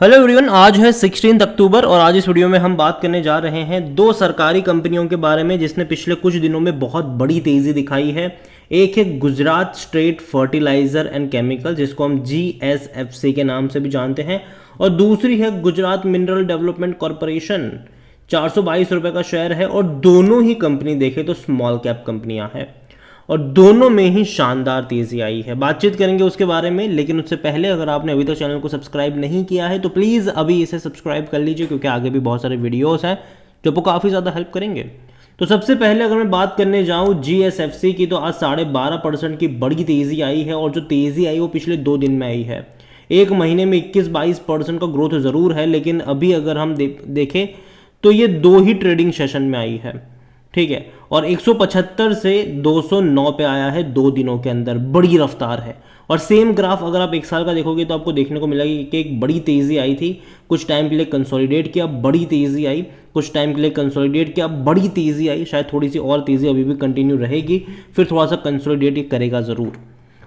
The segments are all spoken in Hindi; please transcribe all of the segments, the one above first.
हेलो एवरीवन, आज है 16 अक्टूबर और आज इस वीडियो में हम बात करने जा रहे हैं दो सरकारी कंपनियों के बारे में जिसने पिछले कुछ दिनों में बहुत बड़ी तेज़ी दिखाई है। एक है Gujarat State Fertilizer and Chemical, जिसको हम GSFC के नाम से भी जानते हैं, और दूसरी है गुजरात मिनरल डेवलपमेंट कॉरपोरेशन। 422 रुपये का शेयर है और दोनों ही कंपनी देखें तो स्मॉल कैप कंपनियां हैं और दोनों में ही शानदार तेज़ी आई है। बातचीत करेंगे उसके बारे में, लेकिन उससे पहले अगर आपने अभी तक चैनल को सब्सक्राइब नहीं किया है तो प्लीज़ अभी इसे सब्सक्राइब कर लीजिए, क्योंकि आगे भी बहुत सारे वीडियोस हैं जो आपको काफ़ी ज़्यादा हेल्प करेंगे। तो सबसे पहले अगर मैं बात करने जाऊँ GSFC की, तो आज 12.5% की बड़ी तेज़ी आई है और जो तेज़ी आई वो पिछले 2 दिन में आई है। एक महीने में 21-22% का ग्रोथ ज़रूर है, लेकिन अभी अगर हम देखें तो ये 2 ही ट्रेडिंग सेशन में आई है, ठीक है, और 175 से 209 पे आया है 2 दिनों के अंदर। बड़ी रफ्तार है। और सेम ग्राफ अगर आप 1 साल का देखोगे तो आपको देखने को मिलेगा कि एक बड़ी तेज़ी आई थी, कुछ टाइम के लिए कंसोलिडेट किया, बड़ी तेज़ी आई, कुछ टाइम के लिए कंसोलिडेट किया, बड़ी तेज़ी आई, शायद थोड़ी सी और तेज़ी अभी भी कंटिन्यू रहेगी, फिर थोड़ा सा कंसोलिडेट करेगा ज़रूर।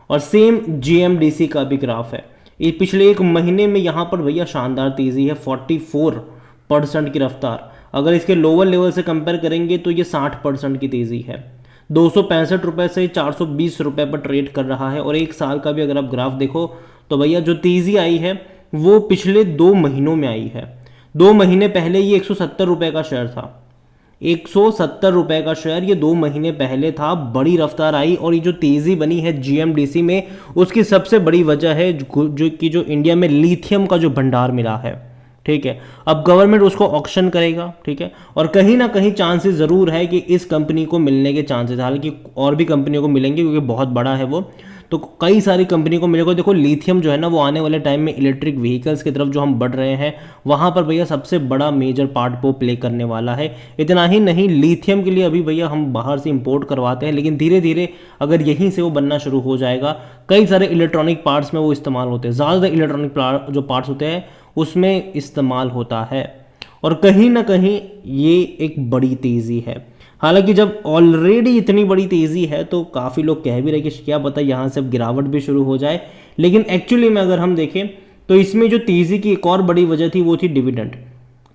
और सेम GMDC का भी ग्राफ है। ये पिछले एक महीने में यहाँ पर भैया शानदार तेज़ी है, 44% की रफ्तार। अगर इसके लोअर लेवल से कंपेयर करेंगे तो ये 60% की तेज़ी है। 265 रुपये से 420 रुपये पर ट्रेड कर रहा है। और 1 साल का भी अगर आप ग्राफ देखो तो भैया जो तेज़ी आई है वो पिछले 2 महीनों में आई है। 2 महीने पहले ये 170 रुपये का शेयर था, 170 रुपये का शेयर ये 2 महीने पहले था। बड़ी रफ्तार आई और ये जो तेज़ी बनी है GMDC में, उसकी सबसे बड़ी वजह है जो इंडिया में लिथियम का जो भंडार मिला है, ठीक है। अब गवर्नमेंट उसको ऑक्शन करेगा, ठीक है, और कहीं ना कहीं चांसेस ज़रूर है कि इस कंपनी को मिलने के चांसेस, हालांकि और भी कंपनियों को मिलेंगे क्योंकि बहुत बड़ा है वो, तो कई सारी कंपनी को मिलेगा। देखो लिथियम जो है ना, वो आने वाले टाइम में इलेक्ट्रिक व्हीकल्स की तरफ जो हम बढ़ रहे हैं, वहाँ पर भैया सबसे बड़ा मेजर पार्ट वो प्ले करने वाला है। इतना ही नहीं, लिथियम के लिए अभी भैया हम बाहर से इंपोर्ट करवाते हैं, लेकिन धीरे धीरे अगर यहीं से वो बनना शुरू हो जाएगा, कई सारे इलेक्ट्रॉनिक पार्ट्स में वो इस्तेमाल होते हैं, ज़्यादातर इलेक्ट्रॉनिक जो पार्ट्स होते हैं उसमें इस्तेमाल होता है। और कहीं ना कहीं ये एक बड़ी तेज़ी है। हालांकि जब ऑलरेडी इतनी बड़ी तेज़ी है तो काफ़ी लोग कह भी रहे कि क्या पता यहाँ से अब गिरावट भी शुरू हो जाए, लेकिन एक्चुअली में अगर हम देखें तो इसमें जो तेज़ी की एक और बड़ी वजह थी वो थी डिविडेंड,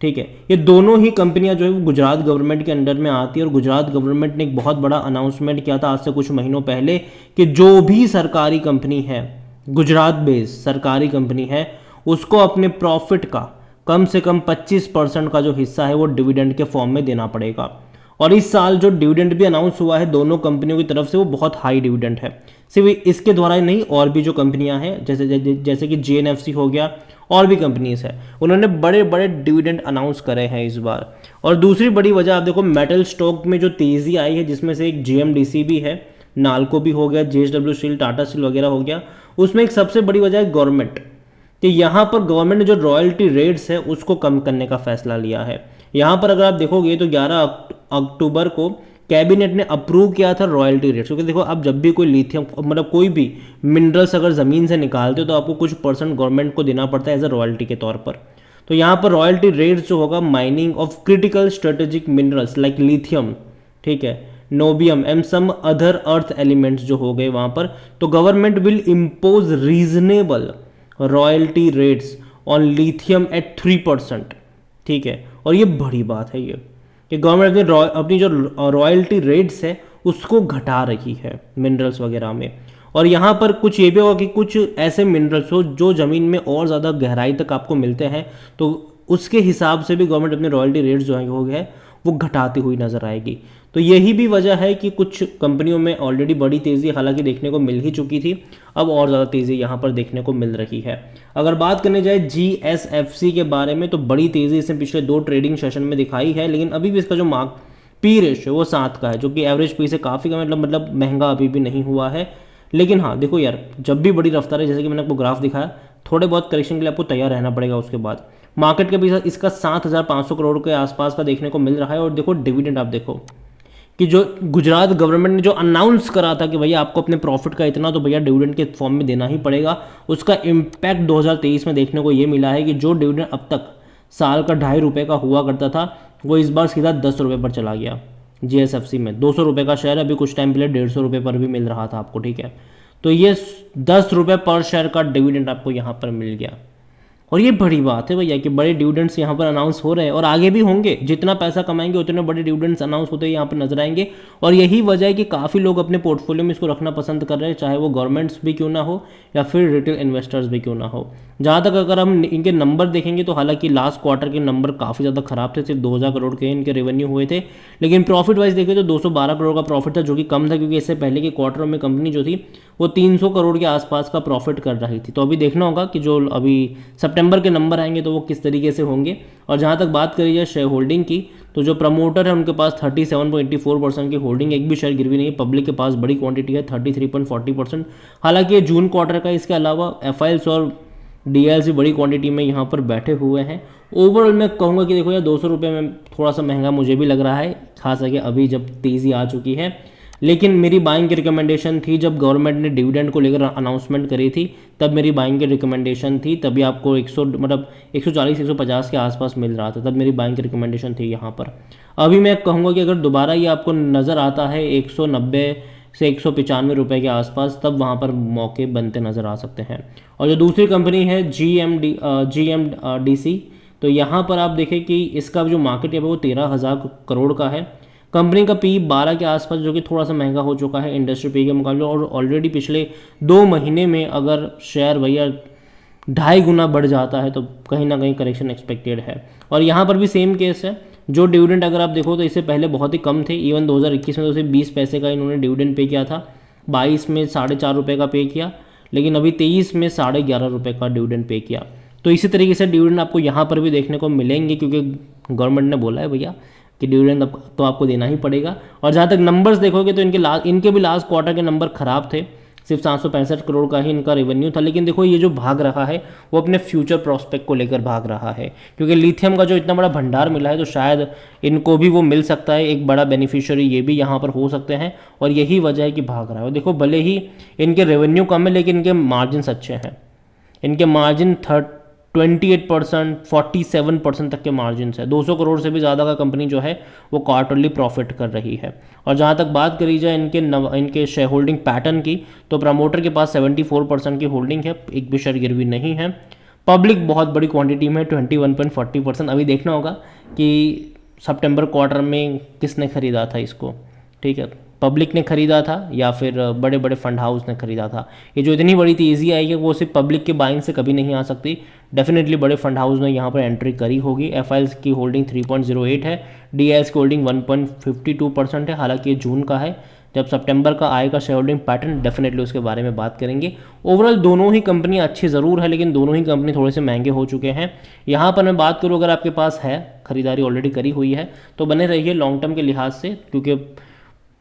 ठीक है। ये दोनों ही कंपनियां जो है वो गुजरात गवर्नमेंट के अंडर में आती है और गुजरात गवर्नमेंट ने एक बहुत बड़ा अनाउंसमेंट किया था आज से कुछ महीनों पहले कि जो भी सरकारी कंपनी है, गुजरात बेस्ड सरकारी कंपनी है, उसको अपने प्रॉफिट का कम से कम 25% का जो हिस्सा है वो डिविडेंड के फॉर्म में देना पड़ेगा। और इस साल जो डिविडेंड भी अनाउंस हुआ है दोनों कंपनियों की तरफ से वो बहुत हाई डिविडेंड है। सिर्फ इसके द्वारा ही नहीं, और भी जो कंपनियां हैं जैसे कि GNFC हो गया, और भी कंपनीज है, उन्होंने बड़े बड़े डिविडेंड अनाउंस करे हैं इस बार। और दूसरी बड़ी वजह आप देखो, मेटल स्टॉक में जो तेज़ी आई है, जिसमें से एक GMDC भी है, नालको भी हो गया, JSW स्टील, टाटा स्टील वगैरह हो गया, उसमें एक सबसे बड़ी वजह है गवर्नमेंट, कि यहाँ पर गवर्नमेंट ने जो रॉयल्टी रेट्स है उसको कम करने का फैसला लिया है। यहाँ पर अगर आप देखोगे तो 11 अक्टूबर को कैबिनेट ने अप्रूव किया था रॉयल्टी रेट्स, क्योंकि देखो आप जब भी कोई लिथियम मतलब कोई भी मिनरल्स अगर ज़मीन से निकालते हो तो आपको कुछ परसेंट गवर्नमेंट को देना पड़ता है एज अ रॉयल्टी के तौर पर। तो यहाँ पर रॉयल्टी रेट्स जो होगा mining of critical strategic minerals like lithium, ठीक है, niobium and some other earth elements जो हो गए वहाँ पर, तो government will impose reasonable royalty rates on lithium at 3%, ठीक है। और ये बड़ी बात है ये कि गवर्नमेंट अपनी जो रॉयल्टी रेट्स है उसको घटा रही है मिनरल्स वगैरह में। और यहाँ पर कुछ ये भी होगा कि कुछ ऐसे मिनरल्स हो जो ज़मीन में और ज़्यादा गहराई तक आपको मिलते हैं, तो उसके हिसाब से भी गवर्नमेंट अपने रॉयल्टी रेट्स जो हो गए वो घटाती हुई नजर आएगी। तो यही भी वजह है कि कुछ कंपनियों में ऑलरेडी बड़ी तेज़ी हालांकि देखने को मिल ही चुकी थी, अब और ज़्यादा तेज़ी यहाँ पर देखने को मिल रही है। अगर बात करने जाए GSFC के बारे में, तो बड़ी तेज़ी इसने पिछले 2 ट्रेडिंग सेशन में दिखाई है, लेकिन अभी भी इसका जो पी रेशियो वो 7 का है, जो कि एवरेज पी से काफ़ी कम, मतलब महंगा अभी भी नहीं हुआ है। लेकिन हाँ देखो यार, जब भी बड़ी रफ्तार है, जैसे कि मैंने आपको ग्राफ दिखाया, थोड़े बहुत करेक्शन के लिए आपको तैयार रहना पड़ेगा। उसके बाद मार्केट के भी इसका 7,500 करोड़ के आसपास का देखने को मिल रहा है। और देखो डिविडेंड आप देखो कि जो गुजरात गवर्नमेंट ने जो अनाउंस करा था कि भैया आपको अपने प्रॉफिट का इतना तो भैया डिविडेंड के फॉर्म में देना ही पड़ेगा, उसका इम्पैक्ट 2023 में देखने को ये मिला है कि जो डिविडेंड अब तक साल का 2.5 रुपये का हुआ करता था वो इस बार सीधा 10 रुपये पर चला गया। GSFC में 200 रुपये का शेयर अभी कुछ टाइम पहले 150 रुपये पर भी मिल रहा था आपको, ठीक है। तो ये 10 रुपये पर शेयर का डिविडेंड आपको यहाँ पर मिल गया। और ये बड़ी बात है भैया कि बड़े डिविडेंड्स यहाँ पर अनाउंस हो रहे हैं और आगे भी होंगे। जितना पैसा कमाएंगे उतने बड़े डिविडेंड्स अनाउंस होते हैं यहाँ पर नजर आएंगे। और यही वजह है कि काफ़ी लोग अपने पोर्टफोलियो में इसको रखना पसंद कर रहे हैं, चाहे वो गवर्नमेंट्स भी क्यों ना हो या फिर रिटेल इन्वेस्टर्स भी क्यों ना हो। जहाँ तक अगर हम इनके नंबर देखेंगे तो हालांकि लास्ट क्वार्टर के नंबर काफ़ी ज़्यादा खराब थे, सिर्फ 2000 करोड़ के इनके रेवेन्यू हुए थे। लेकिन प्रॉफिट वाइज देखें तो 212 करोड़ का प्रॉफिट था, जो कि कम था क्योंकि इससे पहले के क्वार्टरों में कंपनी जो थी वो 300 करोड़ के आसपास का प्रॉफिट कर रही थी। तो अभी देखना होगा कि जो अभी सितंबर के नंबर आएंगे तो वो किस तरीके से होंगे। और जहाँ तक बात करी जाए शेयर होल्डिंग की, तो जो प्रमोटर है उनके पास 37.84% की होल्डिंग, एक भी शेयर गिरवी नहीं है। पब्लिक के पास बड़ी क्वांटिटी है 33.40%। हालांकि ये जून क्वार्टर का, इसके अलावा एफआईएल्स और डीएल्स भी बड़ी क्वांटिटी में यहाँ पर बैठे हुए हैं। ओवरऑल मैं कहूँगा कि देखो यार 200 रुपये में थोड़ा सा महंगा मुझे भी लग रहा है, खास करके अभी जब तेज़ी आ चुकी है। लेकिन मेरी बाइंग की रिकमेंडेशन थी जब गवर्नमेंट ने डिविडेंड को लेकर अनाउंसमेंट करी थी, तब मेरी बाइंग की रिकमेंडेशन थी। तभी आपको 100 मतलब 140-150 के आसपास मिल रहा था, तब मेरी बाइंग की रिकमेंडेशन थी यहाँ पर। अभी मैं कहूँगा कि अगर दोबारा ये आपको नज़र आता है 190 से 195 रुपये के आसपास, तब वहाँ पर मौके बनते नज़र आ सकते हैं। और जो दूसरी कंपनी है GMDC, तो यहाँ पर आप देखें कि इसका जो मार्केट है वो 13,000 करोड़ का है। कंपनी का पी 12 के आसपास, जो कि थोड़ा सा महंगा हो चुका है इंडस्ट्री पी के मुकाबले। और ऑलरेडी पिछले 2 महीने में अगर शेयर भैया 2.5 गुना बढ़ जाता है तो कहीं ना कहीं करेक्शन एक्सपेक्टेड है। और यहाँ पर भी सेम केस है। जो डिविडेंड अगर आप देखो तो इससे पहले बहुत ही कम थे। इवन 2021 में तो सिर्फ 20 पैसे का इन्होंने डिविडेंड पे किया था, 22 में 4.5 रुपये का पे किया, लेकिन अभी 23 में 11.5 रुपये का डिविडेंड पे किया। तो इसी तरीके से डिविडेंड आपको यहाँ पर भी देखने को मिलेंगे, क्योंकि गवर्नमेंट ने बोला है भैया कि डिविडेंड तो आपको देना ही पड़ेगा। और जहाँ तक नंबर्स देखोगे तो इनके भी लास्ट क्वार्टर के नंबर खराब थे, सिर्फ 765 करोड़ का ही इनका रेवेन्यू था। लेकिन देखो ये जो भाग रहा है वो अपने फ्यूचर प्रोस्पेक्ट को लेकर भाग रहा है, क्योंकि लिथियम का जो इतना बड़ा भंडार मिला है तो शायद इनको भी वो मिल सकता है। एक बड़ा बेनिफिशियरी ये भी यहाँ पर हो सकते हैं, और यही वजह है कि भाग रहा है। देखो भले ही इनके रेवेन्यू कम है लेकिन इनके मार्जिन अच्छे हैं। इनके मार्जिन 28%, 47% तक के मार्जिन है। 200 करोड़ से भी ज़्यादा का कंपनी जो है वो क्वार्टरली प्रॉफिट कर रही है। और जहाँ तक बात करी जाए इनके शेयर होल्डिंग पैटर्न की, तो प्रमोटर के पास 74% की होल्डिंग है, एक भी शेयर गिरवी नहीं है। पब्लिक बहुत बड़ी क्वांटिटी में 21.40%। अभी देखना होगा कि सितंबर क्वार्टर में किसने खरीदा था इसको, ठीक है, पब्लिक ने खरीदा था या फिर बड़े बड़े फंड हाउस ने खरीदा था। ये जो इतनी बड़ी तेज़ी आई है वो सिर्फ पब्लिक के बाइंग से कभी नहीं आ सकती, डेफिनेटली बड़े फंड हाउस ने यहाँ पर एंट्री करी होगी। एफआईएल्स की होल्डिंग 3.08 है, डीएल्स की होल्डिंग 1.52% है। हालांकि ये जून का है, जब सितंबर का आएगा शेयर होल्डिंग पैटर्न डेफिनेटली उसके बारे में बात करेंगे। ओवरऑल दोनों ही कंपनी अच्छी ज़रूर है, लेकिन दोनों ही कंपनी थोड़े से महंगे हो चुके हैं। यहाँ पर मैं बात करूँ, अगर आपके पास है खरीदारी ऑलरेडी करी हुई है तो बने रहिए लॉन्ग टर्म के लिहाज से, क्योंकि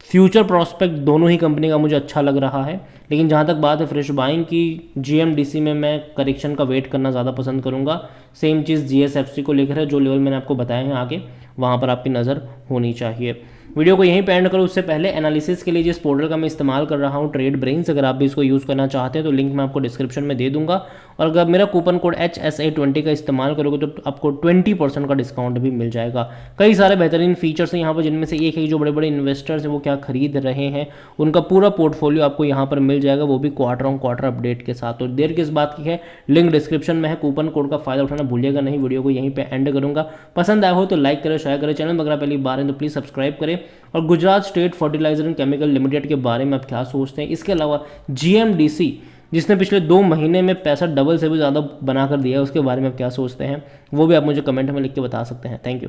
फ्यूचर प्रोस्पेक्ट दोनों ही कंपनी का मुझे अच्छा लग रहा है। लेकिन जहाँ तक बात है फ्रेश बाइंग की, GMDC में मैं करेक्शन का वेट करना ज़्यादा पसंद करूँगा। सेम चीज़ GSFC को लेकर है, जो लेवल मैंने आपको बताए हैं आगे वहाँ पर आपकी नज़र होनी चाहिए। वीडियो को यहीं पे एंड करो, उससे पहले एनालिसिस के लिए जिस पोर्टल का मैं इस्तेमाल कर रहा हूँ ट्रेड ब्रेन्स, अगर आप भी इसको यूज़ करना चाहते हैं तो लिंक मैं आपको डिस्क्रिप्शन में दे दूंगा। और अगर मेरा कूपन कोड HSA20 का इस्तेमाल करोगे तो आपको 20% का डिस्काउंट भी मिल जाएगा। कई सारे बेहतरीन फीचर्स हैं यहाँ पर, जिनमें से एक है जो बड़े बड़े इन्वेस्टर्स हैं वो क्या खरीद रहे हैं, उनका पूरा पोर्टफोलियो आपको यहाँ पर मिल जाएगा, वो भी क्वार्टर ऑन क्वार्टर अपडेट के साथ। तो देर किस बात की है, लिंक डिस्क्रिप्शन में है, कूपन कोड का फायदा उठाना भूलिएगा नहीं। वीडियो को यहीं पर एंड करूँगा, पसंद आया हो तो लाइक करें, शेयर करें, चैनल अगर पहली बार है तो प्लीज़ सब्सक्राइब करें। और Gujarat State Fertilizer and Chemical Limited के बारे में आप क्या सोचते हैं, इसके अलावा GMDC जिसने पिछले 2 महीने में पैसा डबल से भी ज़्यादा बना कर दिया है, उसके बारे में आप क्या सोचते हैं, वो भी आप मुझे कमेंट में लिख के बता सकते हैं। Thank you.